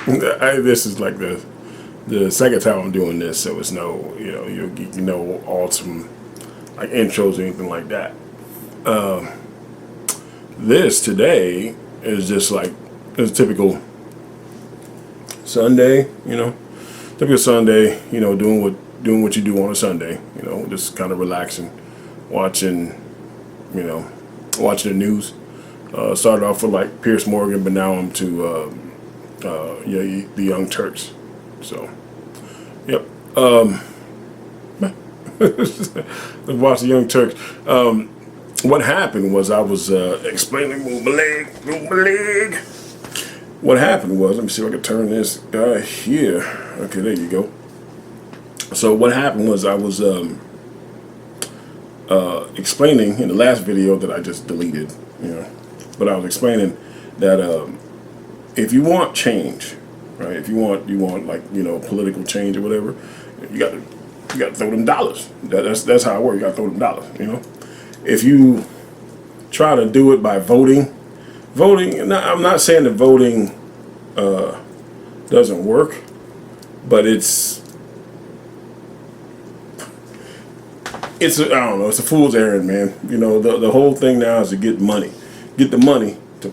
This is like the second time I'm doing this, so it's no, you know, awesome like intros or anything like that. This today is just like it's typical Sunday, typical Sunday, doing what you do on a Sunday, just kind of relaxing, watching, you know, watching the news. Started off with like Pierce Morgan, but now I'm to the Young Turks. So, yep. Let's watch the Young Turks. What happened was I was explaining, move my leg. What happened was, let me see if I can turn this guy here. Okay, there you go. So what happened was I was explaining in the last video that I just deleted, but I was explaining that if you want change, right? If you want like political change or whatever, you got to throw them dollars. That's how it works. You got to throw them dollars. If you try to do it by voting. I'm not saying that voting doesn't work, but it's I don't know. It's a fool's errand, man. The whole thing now is to get the money to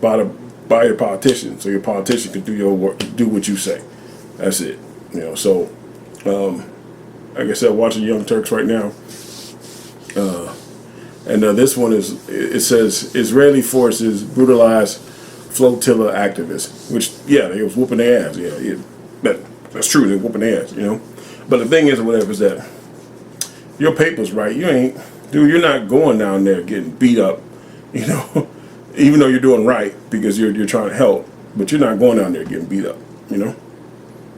buy your politician, so your politician can do your work, do what you say. That's it. So like I said, watching Young Turks right now. And this one it says Israeli forces brutalize flotilla activists, which they was whooping their ass. That's true. They're whooping their ass. But the thing is, whatever is that your paper's right. You're not going down there getting beat up. Even though you're doing right because you're trying to help, but you're not going down there getting beat up.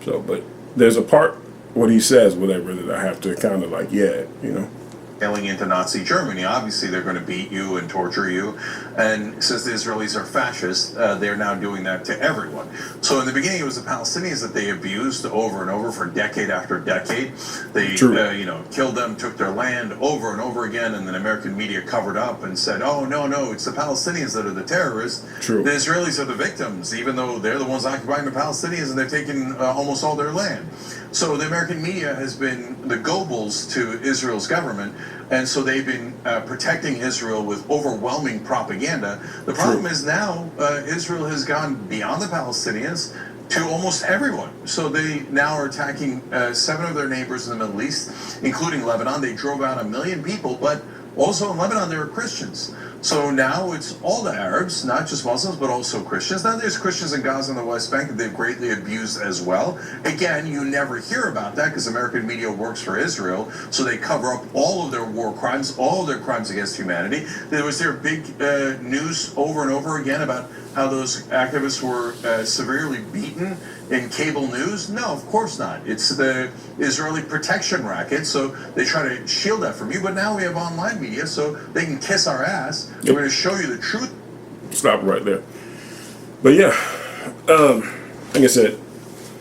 So, but there's a part what he says, whatever, that I have to kind of like, Sailing into Nazi Germany. Obviously, they're going to beat you and torture you. And since the Israelis are fascist, they're now doing that to everyone. So in the beginning, it was the Palestinians that they abused over and over for decade after decade. They, killed them, took their land over and over again, and then American media covered up and said, "Oh no, it's the Palestinians that are the terrorists. True. The Israelis are the victims, even though they're the ones occupying the Palestinians and they're taking almost all their land." So the American media has been the Goebbels to Israel's government, and so they've been protecting Israel with overwhelming propaganda. The problem is now Israel has gone beyond the Palestinians to almost everyone. So they now are attacking 7 of their neighbors in the Middle East, including Lebanon. They drove out 1 million people, but also in Lebanon there are Christians. So now it's all the Arabs, not just Muslims, but also Christians. Now there's Christians in Gaza and the West Bank that they've greatly abused as well. Again, you never hear about that because American media works for Israel, so they cover up all of their war crimes, all of their crimes against humanity. There was their big news over and over again about how those activists were severely beaten in cable news? No, of course not. It's the Israeli protection racket, so they try to shield that from you. But now we have online media, so they can kiss our ass. We're going to show you the truth. Stop right there. But like I said,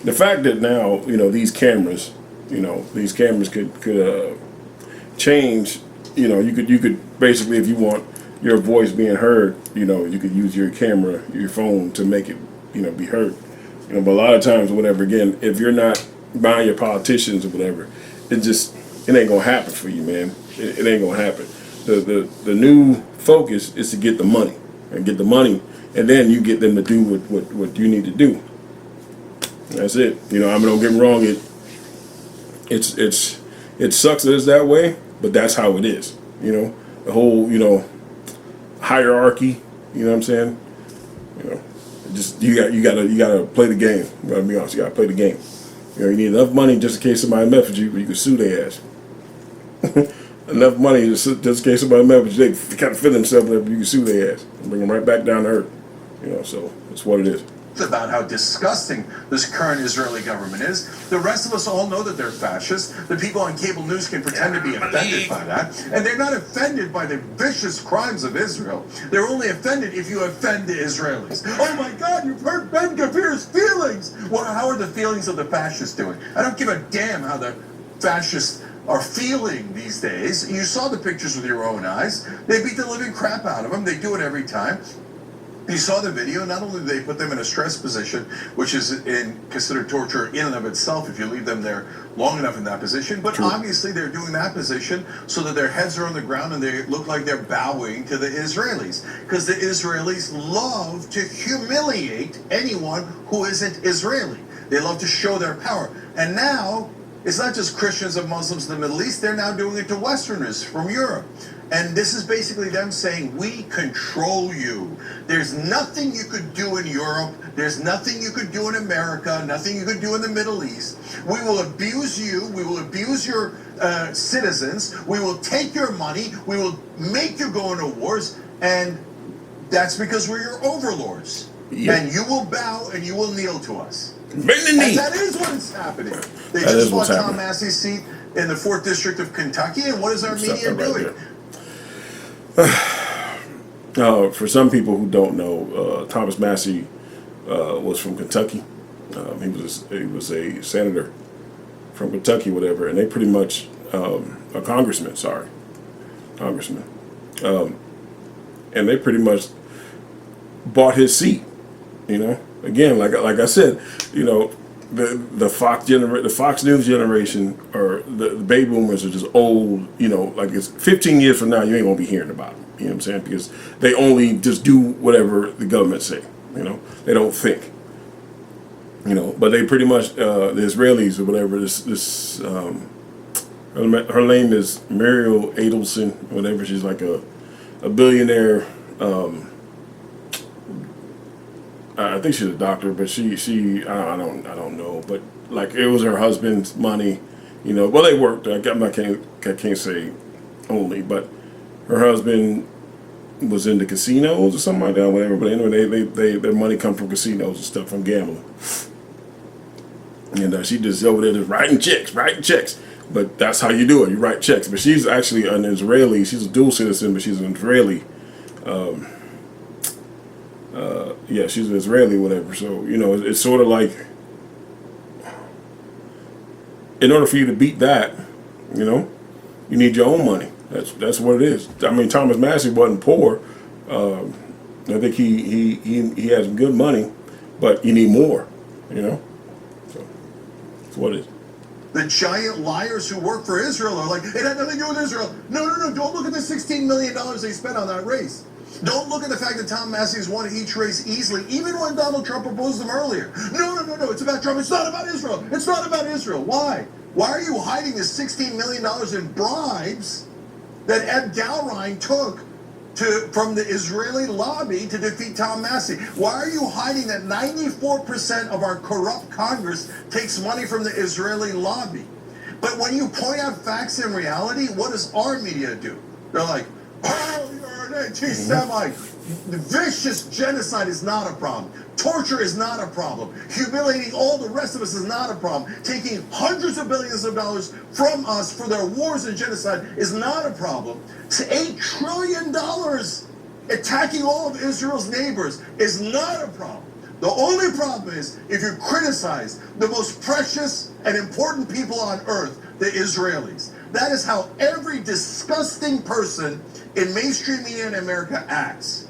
the fact that now these cameras, could change. You could basically, if you want your voice being heard, you could use your camera, your phone to make it, be heard. But a lot of times, whatever, again, if you're not buying your politicians or whatever, it ain't gonna happen for you, man. It ain't gonna happen. The new focus is to get the money, and then you get them to do what you need to do. That's it. Don't get me wrong. It sucks that it's that way, but that's how it is. The whole hierarchy. You know what I'm saying? You gotta play the game. You gotta be honest. You gotta play the game. You need enough money just in case somebody messes you, you can sue their ass. Enough money just in case somebody messes you, they kind of fit themselves up, you can sue their ass and bring them right back down to earth. So that's what it is. About how disgusting this current Israeli government is. The rest of us all know that they're fascist. The people on cable news can pretend to be offended by that. And they're not offended by the vicious crimes of Israel. They're only offended if you offend the Israelis. Oh my God, you've hurt Ben Gvir's feelings. Well, how are the feelings of the fascists doing? I don't give a damn how the fascists are feeling these days. You saw the pictures with your own eyes. They beat the living crap out of them. They do it every time. You saw the video. Not only do they put them in a stress position, which is considered torture in and of itself if you leave them there long enough in that position, but True. obviously they're doing that position so that their heads are on the ground and they look like they're bowing to the Israelis. Because the Israelis love to humiliate anyone who isn't Israeli. They love to show their power. And now, it's not just Christians and Muslims in the Middle East, they're now doing it to Westerners from Europe. And this is basically them saying, we control you. There's nothing you could do in Europe. There's nothing you could do in America, nothing you could do in the Middle East. We will abuse you. We will abuse your citizens. We will take your money. We will make you go into wars. And that's because we're your overlords. Yeah. And you will bow and you will kneel to us. Bend the knee. And that is what's happening. They That just is what's bought Tom happening. Massey's seat in the 4th District of Kentucky. And what is Armenia Stop that right doing? For some people who don't know, Thomas Massey was from Kentucky. He was a senator from Kentucky, whatever, and they pretty much a congressman. And they pretty much bought his seat. You know, again, like I said, you know, the Fox News generation, or the baby boomers, are just old. You know, like it's 15 years from now, you ain't gonna be hearing about them. You know what I'm saying? Because they only just do whatever the government say. You know, they don't think. You know, but they pretty much the Israelis or whatever. Her name is Muriel Adelson, whatever. She's like a billionaire. I think she's a doctor, but I don't know. But like it was her husband's money, you know. Well, they worked. I can't say only, but her husband was into casinos or something like that, whatever. But anyway, their money come from casinos and stuff, from gambling. And she just over there just writing checks. But that's how you do it. You write checks. But she's actually an Israeli. She's a dual citizen, but she's an Israeli. Yeah, she's an Israeli, whatever. So, you know, it's sort of like, in order for you to beat that, you know, you need your own money. That's what it is. I mean, Thomas Massey wasn't poor. I think he has some good money, but you need more, you know. So that's what it is. The giant liars who work for Israel are like, it had nothing to do with Israel. No. Don't look at the $16 million they spent on that race. Don't look at the fact that Tom Massey has won each race easily, even when Donald Trump proposed them earlier. No. It's about Trump. It's not about Israel. It's not about Israel. Why? Why are you hiding the $16 million in bribes that Ed Gowrine took from the Israeli lobby to defeat Tom Massey? Why are you hiding that 94% of our corrupt Congress takes money from the Israeli lobby? But when you point out facts and reality, what does our media do? They're like, oh, you're an anti-Semite. Vicious genocide is not a problem. Torture is not a problem. Humiliating all the rest of us is not a problem. Taking hundreds of billions of dollars from us for their wars and genocide is not a problem. $8 trillion attacking all of Israel's neighbors is not a problem. The only problem is if you criticize the most precious and important people on earth, the Israelis. That is how every disgusting person in mainstream media in America acts.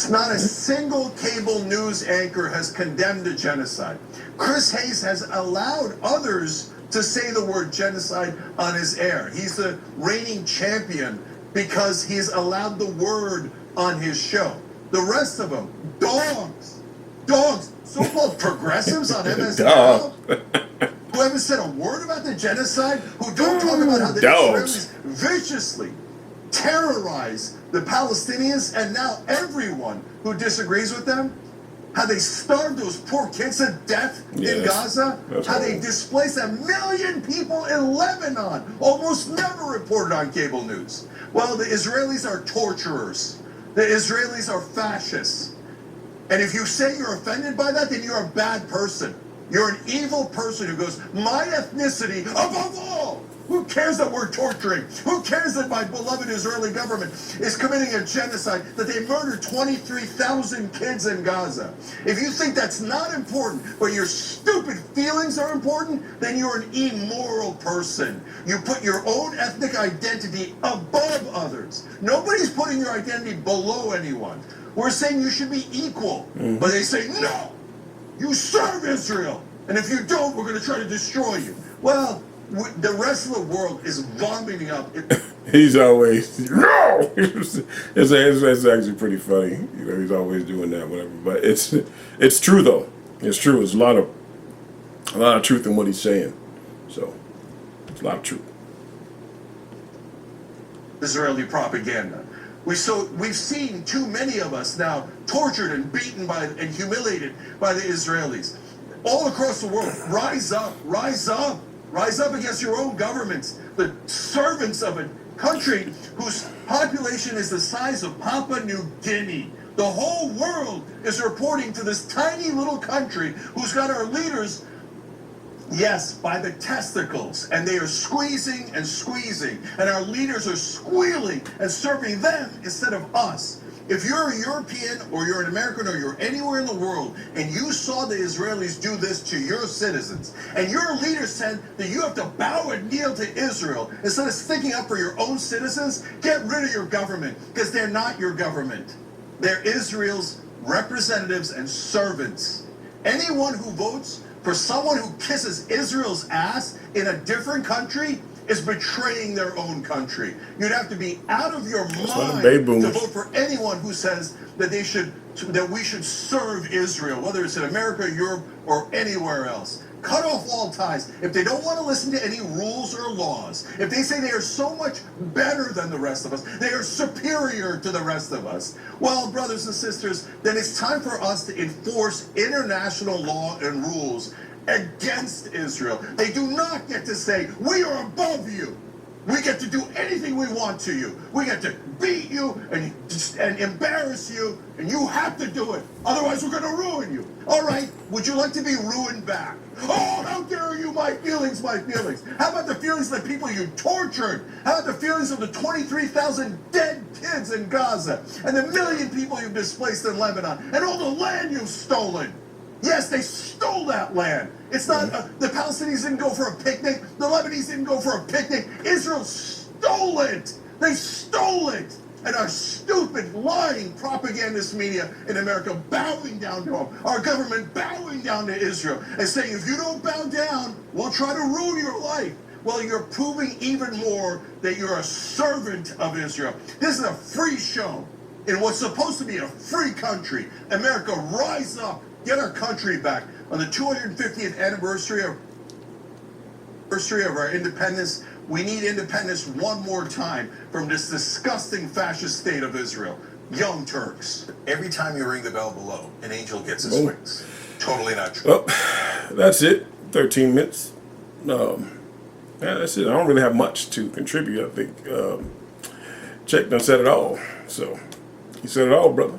Not a single cable news anchor has condemned a genocide. Chris Hayes has allowed others to say the word genocide on his air. He's the reigning champion because he's allowed the word on his show. The rest of them, dogs, so-called progressives on MSNBC, who haven't said a word about the genocide, who don't talk about how the Israelis viciously terrorize the Palestinians and now everyone who disagrees with them, how they starved those poor kids to death in Gaza, how they displaced 1 million people in Lebanon, almost never reported on cable news. Well, the Israelis are torturers. The Israelis are fascists. And if you say you're offended by that, then you're a bad person. You're an evil person who goes, my ethnicity above all. Who cares that we're torturing? Who cares that my beloved Israeli government is committing a genocide, that they murdered 23,000 kids in Gaza? If you think that's not important, but your stupid feelings are important, then you're an immoral person. You put your own ethnic identity above others. Nobody's putting your identity below anyone. We're saying you should be equal. But they say, no, you serve Israel. And if you don't, we're going to try to destroy you. Well, the rest of the world is vomiting up. He's always, no! It's actually pretty funny. You know, he's always doing that, whatever. But it's true, though. It's true. There's a lot of truth in what he's saying. So, it's a lot of truth. Israeli propaganda. We've seen too many of us now tortured and beaten by and humiliated by the Israelis. All across the world, rise up, rise up, rise up against your own governments, the servants of a country whose population is the size of Papua New Guinea. The whole world is reporting to this tiny little country who's got our leaders, yes, by the testicles, and they are squeezing and squeezing, and our leaders are squealing and serving them instead of us. If you're a European or you're an American or you're anywhere in the world and you saw the Israelis do this to your citizens and your leader said that you have to bow and kneel to Israel instead of sticking up for your own citizens, get rid of your government, because they're not your government. They're Israel's representatives and servants. Anyone who votes for someone who kisses Israel's ass in a different country is betraying their own country. You'd have to be out of your mind to vote for anyone who says that we should serve Israel, whether it's in America, Europe, or anywhere else. Cut off all ties. If they don't want to listen to any rules or laws, if they say they are so much better than the rest of us, they are superior to the rest of us, well, brothers and sisters, then it's time for us to enforce international law and rules against Israel. They do not get to say, we are above you. We get to do anything we want to you. We get to beat you and embarrass you, and you have to do it. Otherwise, we're going to ruin you. All right, would you like to be ruined back? Oh, how dare you, my feelings, my feelings. How about the feelings of the people you tortured? How about the feelings of the 23,000 dead kids in Gaza and the million people you've displaced in Lebanon and all the land you've stolen? Yes, they stole that land. It's not, the Palestinians didn't go for a picnic. The Lebanese didn't go for a picnic. Israel stole it. They stole it. And our stupid, lying propagandist media in America bowing down to them. Our government bowing down to Israel and saying, if you don't bow down, we'll try to ruin your life. Well, you're proving even more that you're a servant of Israel. This is a free show in what's supposed to be a free country. America, rise up. Get our country back. On the 250th anniversary of our independence, we need independence one more time from this disgusting fascist state of Israel. Young Turks. Every time you ring the bell below, an angel gets his wings. Totally not true. Well, that's it. 13 minutes. Yeah, that's it. I don't really have much to contribute. I think Czech done said it all. So, he said it all, brother.